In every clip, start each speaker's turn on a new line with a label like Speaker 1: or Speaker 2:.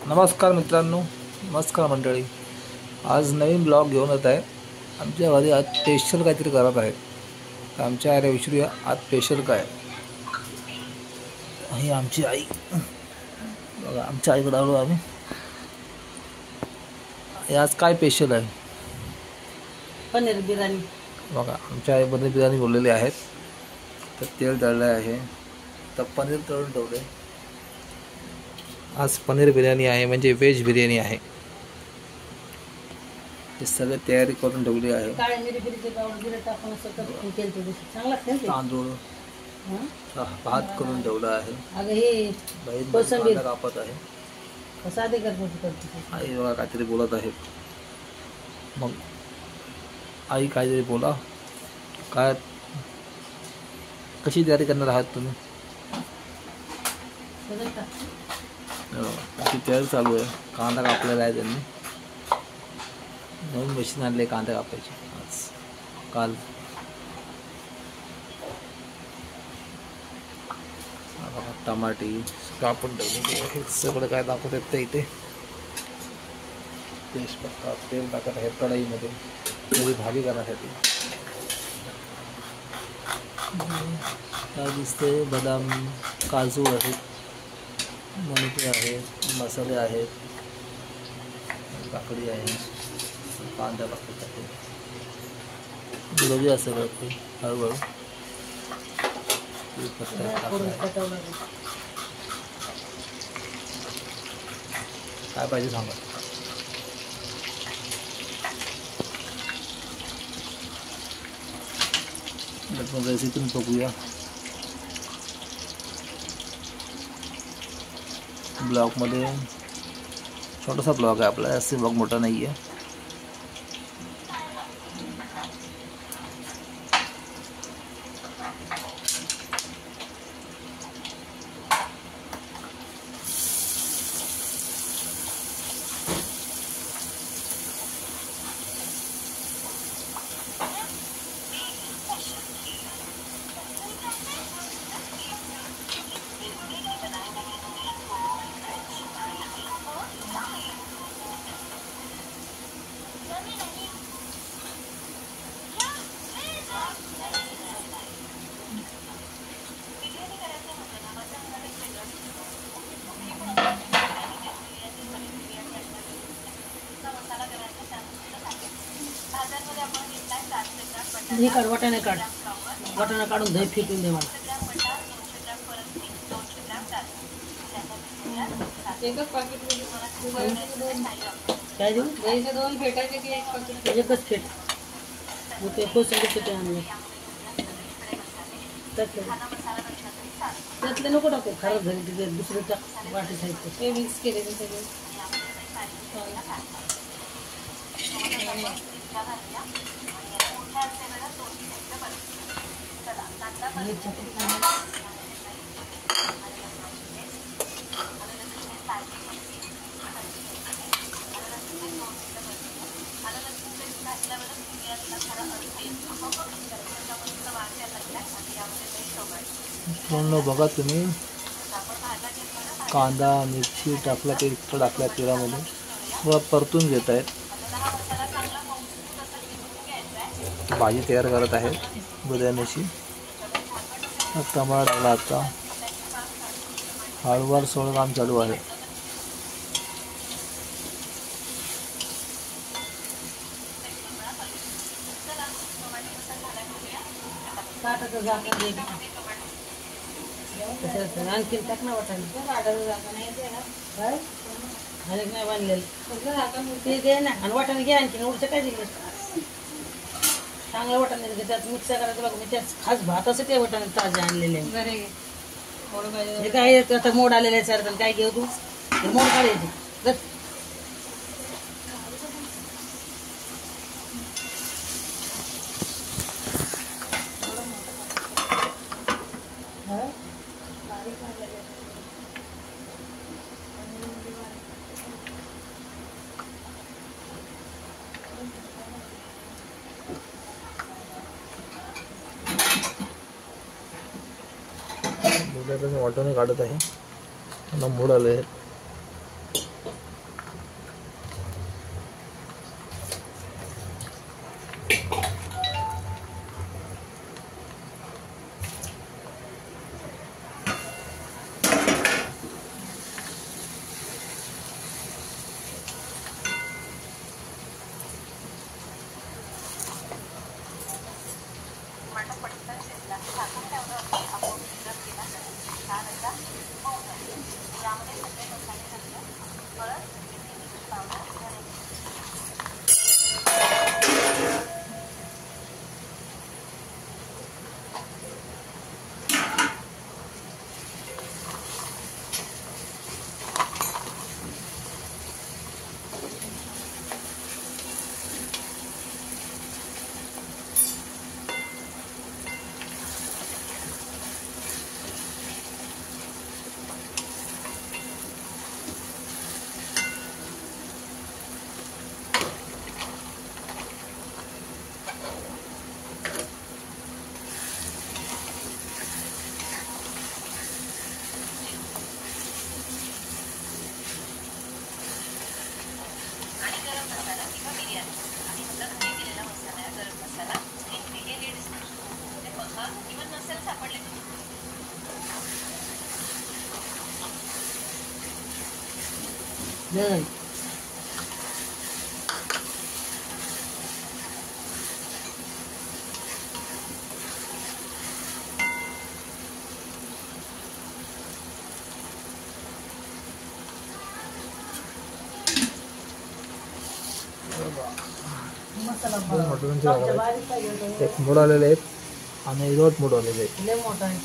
Speaker 1: नमस्कार मित्रांनो, नमस्कार मंडळी. आज नवीन ब्लॉग घेऊन येत आहे. आमच्या घरी आज स्पेशल काहीतरी करत आहे. तर आमच्या आईला विचारूया आज स्पेशल काय. ही आमची आई बघा, आमच्या आईकडे आलो आम्ही. आज काय स्पेशल आहे?
Speaker 2: पनीर बिर्याणी.
Speaker 1: बघा, आमच्या आई पनीर बिर्याणी बोललेली आहेत. तर तेल तळलं आहे, तर पनीर तळून ठेवले. आज पनीर बिर्याणी आहे, म्हणजे व्हेज बिर्याणी आहे. हे सगळे तयारी करून ठेवली आहे.
Speaker 2: काळे मिरी बिरीचे पावडर जिरे टाकून असं केलं चांगला
Speaker 1: तांदूळ भात करून ठेवला आहे.
Speaker 2: अगं हे
Speaker 1: कोथिंबीर कापत आहे.
Speaker 2: कसं आधी करते
Speaker 1: आई बघा काहीतरी बोलत आहे. मग आई काहीतरी बोला. काय कशी तयारी करणार आहात तुम्ही? अशी तयारी चालू आहे. कांदा कापलेला आहे त्यांनी. नवीन मशीन आणले कांदा कापायची आज काल. टमाटी कापून ठेवली. हे सगळं काय दाखवत आहेत ते इथे. तेजपत्ता तेल टाकत आहे कढईमध्ये थोडी भाजी करण्यासाठी. काय दिसते? बदाम काजू आहेत, मनुके आहेत, मसाले आहेत, काकडी आहे, कांदा टाकत आहे. बघूया सगळं ते हळूहळू. काय पाहिजे सांगा. रेसिपी बघूया. ब्लॉगमध्ये छोटासा ब्लॉग आहे आपला, जास्त ब्लॉग मोठा नाही आहे.
Speaker 2: हे काढ, वाटाणे काढ. वाटाणा काढून दही फेकून दे मला. काय देऊ? दहीचे 2 फेटायचे की 1 पाकीट? एकच फेट. मग ते कोथिंबीरचे ते आणले त्यातले नको टाकू, खराब झाली तिथे दुसरे टाक. वाटी साहित्य ते मिक्स केले ते सगळे.
Speaker 1: बघा तुम्ही, कांदा मिरची टाकला ते टाकल्या तेलामध्ये थोडा परतून घेत आहेत. भाजी तयार करत आहे बिर्याणीची. टमाटा टाकला. आता हळूवार सोळं काम चालू आहे.
Speaker 2: आणखी टाक ना वाटाणे. नाही बांधलेलं ते दे ना. आणि वाटाणे घे आणखी. उडचं काय दिलं? चांगलं वाटाणे त्यात मिक्स करायचं. बघा मी त्यात खास भाताचं ते वाटाणे ताजे आणलेले. हे काय आता मोड आलेले आहे सर. काय घेऊ तू? मोड काढायचे.
Speaker 1: वाटाणे काढत आहे. मोड आले आहेत.
Speaker 2: जय मसाला
Speaker 1: दोन मटणांचे भाकर आहेत.
Speaker 2: बारीक पाहिजे
Speaker 1: एक मोड आलेले आहेत आणि रोट मोड आलेले आहेत.
Speaker 2: लय मोठा आहे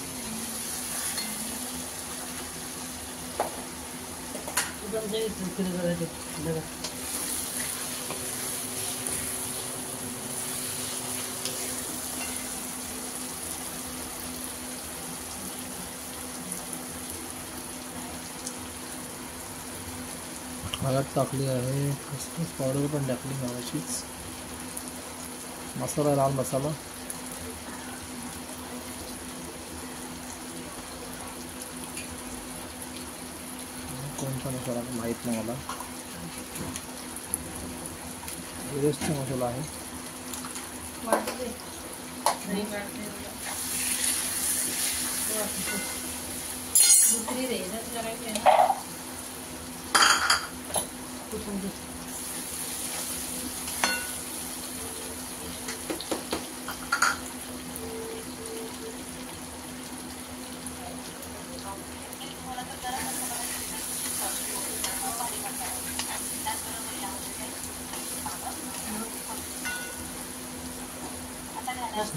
Speaker 2: एकदम जैविक किती करायचे बघा
Speaker 1: हळद टाकली आहे, खसखस पावडर पण टाकली मगाशीच. मसाला, लाल मसाला, कोणता मसाला माहीत नाही मला. एव्हरेस्टचा मसाला आहे.
Speaker 2: वाटते नाही वाटते दुसरी रे करायची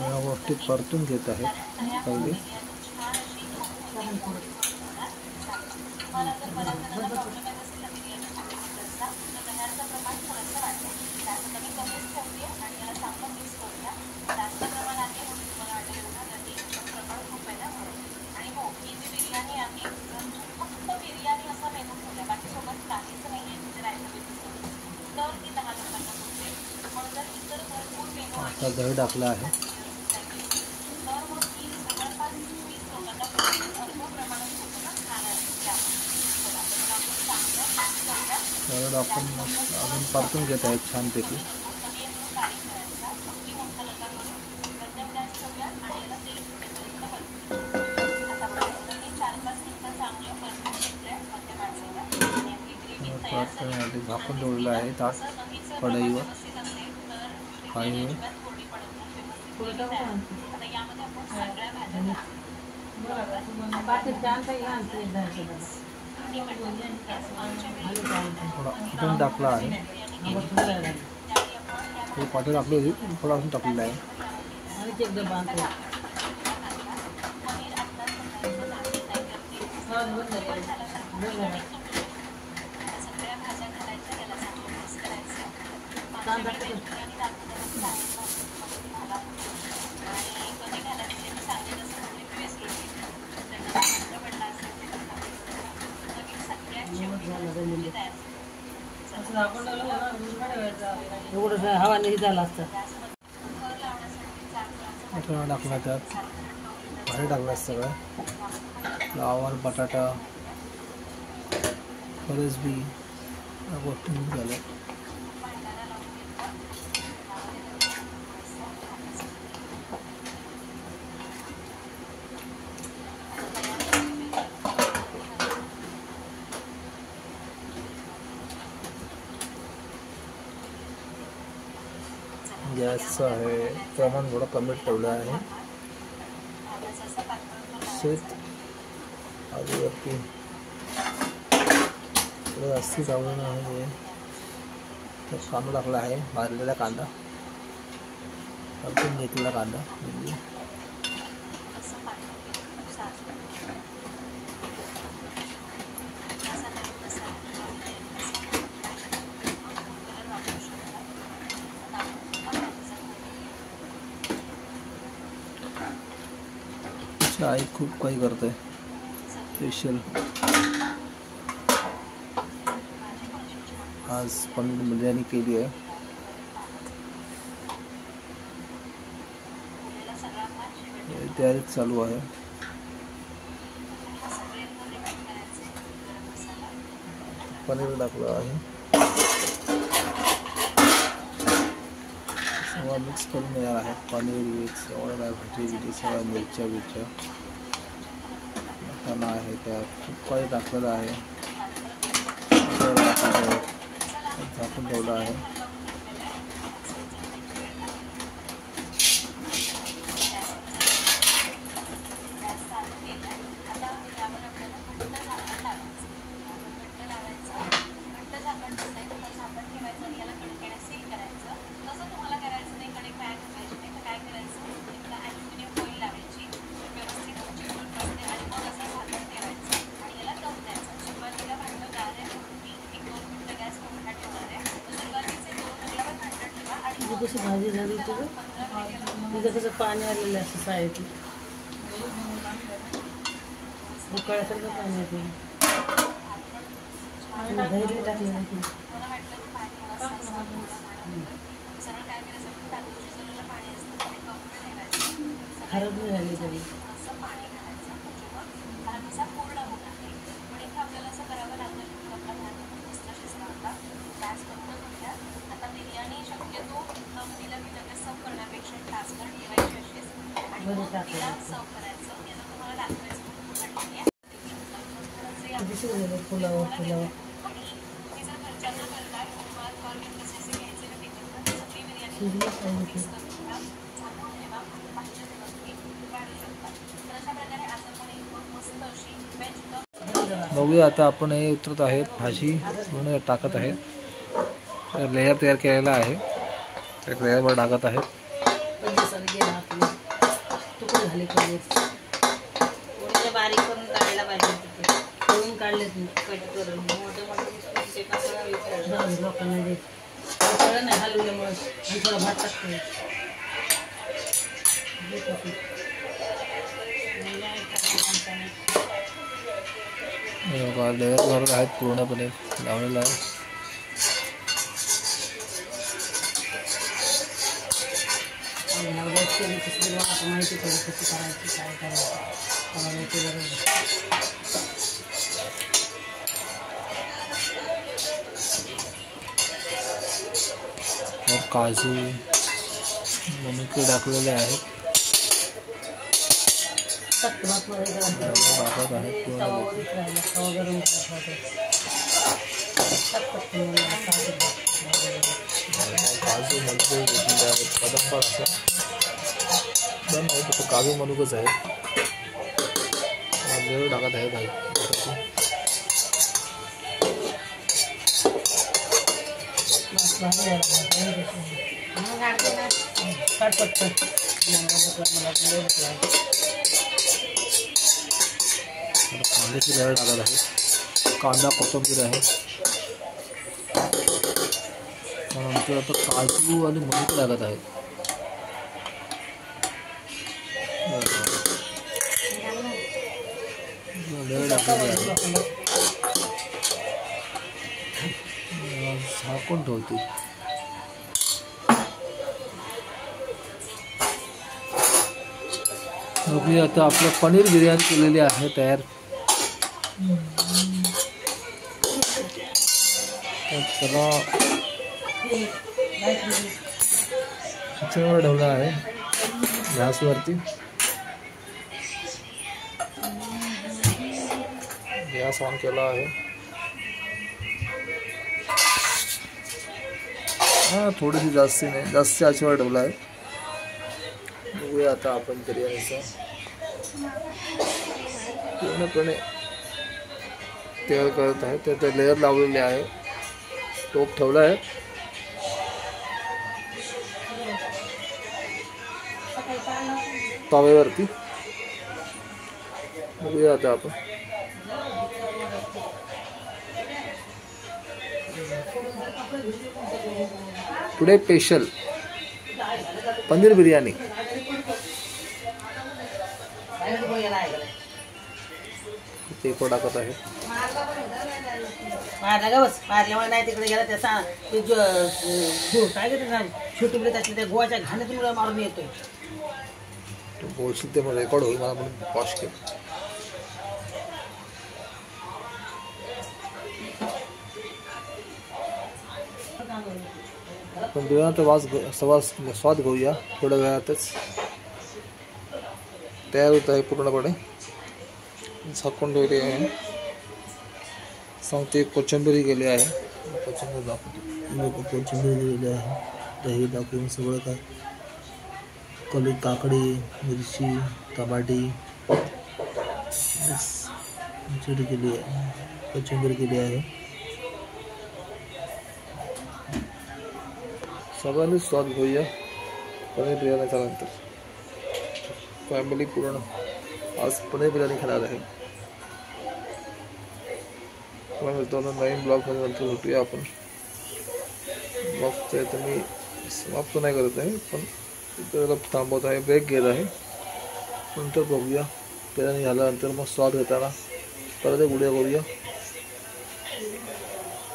Speaker 1: या गोष्टी परतून घेत आहे पहिले. आता दही टाकलं आहे. दही आपण अजून परतून घेत आहेत छानपैकी. झाकून ठेवलेलं आहे ताट कढईवर. आणि थोडा टाकला आहे. पाठी टाकली होती, थोडा अजून टाकलेला आहे.
Speaker 2: एवढं हवा नाही झाला असतं.
Speaker 1: टाकला त्यात भारी टाकलं सगळं. फ्लावर, बटाटा, फरसबी या गोष्टी झाल्या. गॅसचं आहे प्रमाण थोडं कमी ठेवलं आहे. शेत आधीवरती जास्ती चावलं आहे. तर कांदा टाकला आहे, भाजलेला कांदा, परतून घेतलेला कांदा. आई खूप काही करते स्पेशल. आज पनीर बिर्याणी केली आहे. तयारी चालू आहे. पनीर टाकलं आहे, सगळं मिक्स करून येणार आहे. पनीर मिक्स सगळं भाजी सगळ्या मिरच्या मसाला आहे, त्यात खूप काही टाकलेलं आहे. झाकून ठेवलं आहे.
Speaker 2: कशी भाजी झाली तुझं, तिथं कसं पाणी आलेलं असं साईड उकळ्यासारखं पाणी येते. धैर्य टाकलं नाही खराब नाही झाली तरी. फुलावर
Speaker 1: बघूया आता आपण हे उतरत आहेत. भाजी पूर्ण टाकत आहेत. लेयर तयार केलेला आहे, त्या लेयरवर टाकत आहेत.
Speaker 2: तुकडे झाले बारीक करून काढायला पाहिजे. करून काढले कट करून मोठे लोकांना नाही हलवल्यामुळे थोडा भात टाकतो.
Speaker 1: लेयर आहेत पूर्णपणे लावलेला आहे.
Speaker 2: माहिती पडली कशी करायची, काय करायचं.
Speaker 1: काजू मनुके टाकलेले आहेत. टाकत आहेत काजू मनुके घेतलेले आहेत. कदंबा असं काजू मनुकच आहे. वेळ टाकत आहे भाई. कांद्याची लेयर टाकत आहे. कांदा कोथिंबीर आहे. त्यानंतर आता काजू आणि मनुके टाकत आहेत. लेयर टाकलेली आहे. झाकून ठेवते. बघूया आता आपलं पनीर बिर्याणी केलेली आहे तयार. त्याला किचनवर ठेवला आहे गॅसवरती. गॅस ऑन केला आहे. हां थोडीशी जास्ती नाही, जास्त आचेवर ठेवला आहे. बघूया आता आपण बिर्याणीचा पूर्णपणे तयार करत आहे. त्याचे लेअर लावलेले आहे. टोप ठेवला आहे. तव्यावरती बघूया आता आपण. Today special paneer biryani. ते टाकत आहे.
Speaker 2: मारला का बस मारल्यामुळे नाही तिकडे गेला त्याचा काय करते छोटी मुले त्यातल्या त्या गोवाच्या घाण्यातून मारून येतोय.
Speaker 1: बोलशील ते मला रेकॉर्ड होईल. मला म्हणून पॉश केलं. पण बिर्याणीचा स्वाद घेऊया. थोड्या वेळातच तयार होत आहे. पूर्णपणे झाकून ठेवले आहे. सांगते कोथिंबीर गेली आहे. कोथिंबीर दाखवतो. कोथिंबीर गेलेली आहे. दही टाकून सगळं काय काकडी, मिरची, टमाटी चिरी केली आहे. कोथिंबीर केली आहे. सगळ्यांनी स्वाद घेऊया पनीर बिर्याणीच्या नंतर. फॅमिली पूर्ण आज पनीर बिर्याणी खाणार आहे. मित्रांनो नवीन ब्लॉगमध्ये नंतर भेटूया आपण. ब्लॉगचं तर मी समाप्त नाही करत आहे, पण इथं थांबवत आहे. ब्रेक घेत आहे. नंतर बघूया बिर्याणी झाल्यानंतर मग स्वाद घेताना परत एक व्हिडिओ करूया.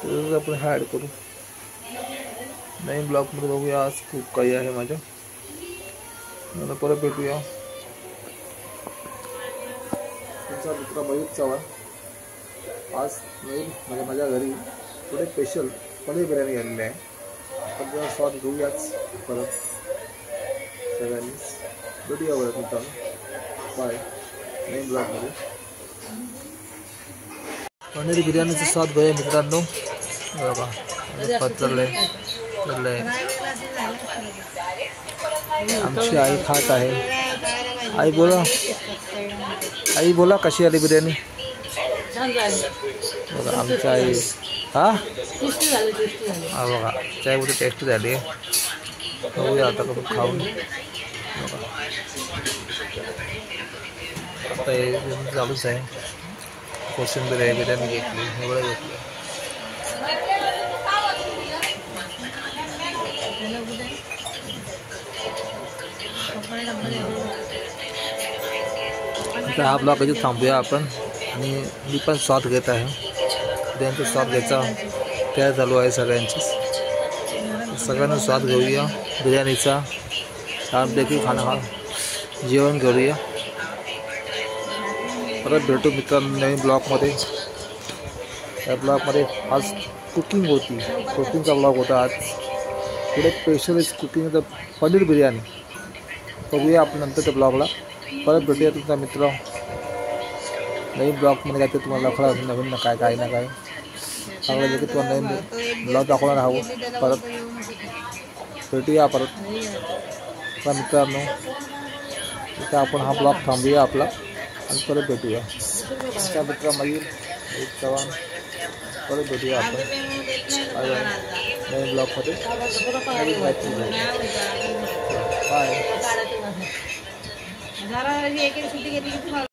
Speaker 1: तर आपण हा ॲड करू. नवीन ब्लॉगमध्ये बघूया. आज खूप काही आहे माझ्या. नंतर परत भेटूया. तुमचा मित्र मयूर चव्हाण. आज नवीन माझ्या घरी थोडे स्पेशल पनीर बिर्याणी आलेली आहे. आपण स्वाद घेऊयाच परत सगळ्यांनीच. भेटूया परत मित्रांनो. बाय. नवीन ब्लॉगमध्ये पनीर बिर्याणीचा स्वाद घेऊया मित्रांनो. बघा पत्रले आमची आई खात आहे. आई बोला कशी आली बिर्याणी. बघा आमच्या आई हा बघा चाय कुठे टेस्ट झाली. बघूया आता करून खाऊन. बघा आता हे चालूच आहे. कोशिंबीर आहे. बिर्याणी घेतली. एवढं घेतलं. आता हा ब्लॉग कधी थांबूया आपण. आणि मी पण स्वाद घेत आहे. बिर्याणीचा स्वाद घ्यायचा तयार चालू आहे सगळ्यांचीच. सगळ्यांना स्वाद घेऊया बिर्याणीचा. छानपैकी जेवण करूया. परत भेटू मित्रांनो नवीन ब्लॉगमध्ये. त्या ब्लॉगमध्ये आज कुकिंग होती. कुकिंगचा ब्लॉग होता आज. पुढे स्पेशल कुकिंग पनीर बिर्याणी. बघूया आपण नंतरच्या ब्लॉगला. परत भेटूया तुमचा मित्र नवीन ब्लॉगमध्ये. काय ते तुम्हाला दाखवणार नवीन ना काय ना काय चांगलं जे की तुम्हाला नवीन ब्लॉग दाखवणार हवं. परत भेटूया परत मित्रांनो. इथं आपण हा ब्लॉग थांबूया आपला आणि परत भेटूया. तुमचा मित्र मयूर चव्हाण. परत भेटूया आपण नवीन ब्लॉगमध्ये. बाय.